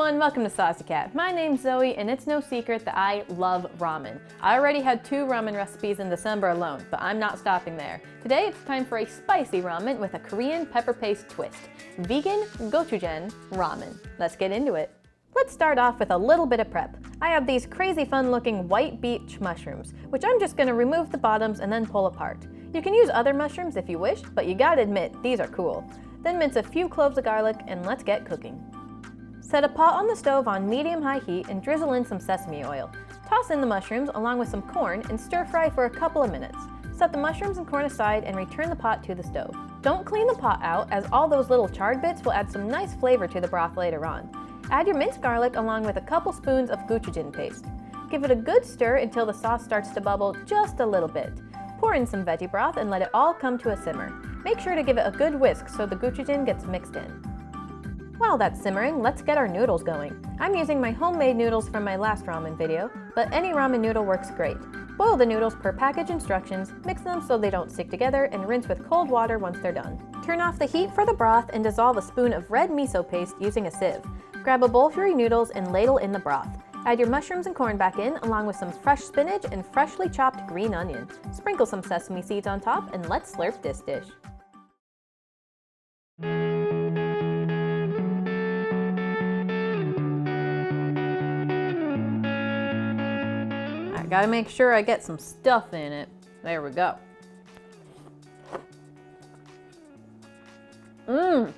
everyone, welcome to Saucy Cat. My name's Zoe and it's no secret that I love ramen. I already had 2 ramen recipes in December alone, but I'm not stopping there. Today it's time for a spicy ramen with a Korean pepper paste twist. Vegan Gochujang Ramen. Let's get into it. Let's start off with a little bit of prep. I have these crazy fun looking white beech mushrooms, which I'm just going to remove the bottoms and then pull apart. You can use other mushrooms if you wish, but you gotta admit, these are cool. Then mince a few cloves of garlic and let's get cooking. Set a pot on the stove on medium-high heat and drizzle in some sesame oil. Toss in the mushrooms along with some corn and stir fry for a couple of minutes. Set the mushrooms and corn aside and return the pot to the stove. Don't clean the pot out, as all those little charred bits will add some nice flavor to the broth later on. Add your minced garlic along with a couple spoons of gochujang paste. Give it a good stir until the sauce starts to bubble just a little bit. Pour in some veggie broth and let it all come to a simmer. Make sure to give it a good whisk so the gochujang gets mixed in. While that's simmering, let's get our noodles going. I'm using my homemade noodles from my last ramen video, but any ramen noodle works great. Boil the noodles per package instructions, mix them so they don't stick together, and rinse with cold water once they're done. Turn off the heat for the broth and dissolve a spoon of red miso paste using a sieve. Grab a bowl for your noodles and ladle in the broth. Add your mushrooms and corn back in, along with some fresh spinach and freshly chopped green onion. Sprinkle some sesame seeds on top, and let's slurp this dish. I gotta make sure I get some stuff in it. There we go. Whew!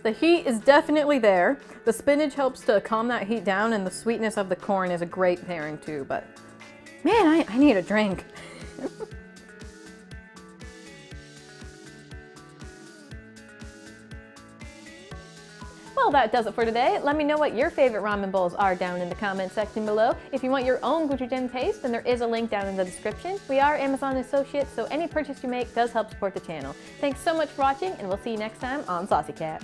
The heat is definitely there. The spinach helps to calm that heat down, and the sweetness of the corn is a great pairing too, but man, I need a drink. Well, that does it for today. Let me know what your favorite ramen bowls are down in the comment section below. If you want your own gochujang paste, then there is a link down in the description. We are Amazon associates, so any purchase you make does help support the channel. Thanks so much for watching, and we'll see you next time on Saucy Cat.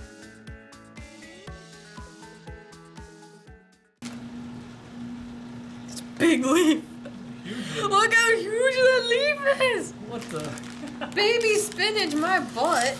It's a big leaf. Look how huge that leaf is! What the? Baby spinach, my butt.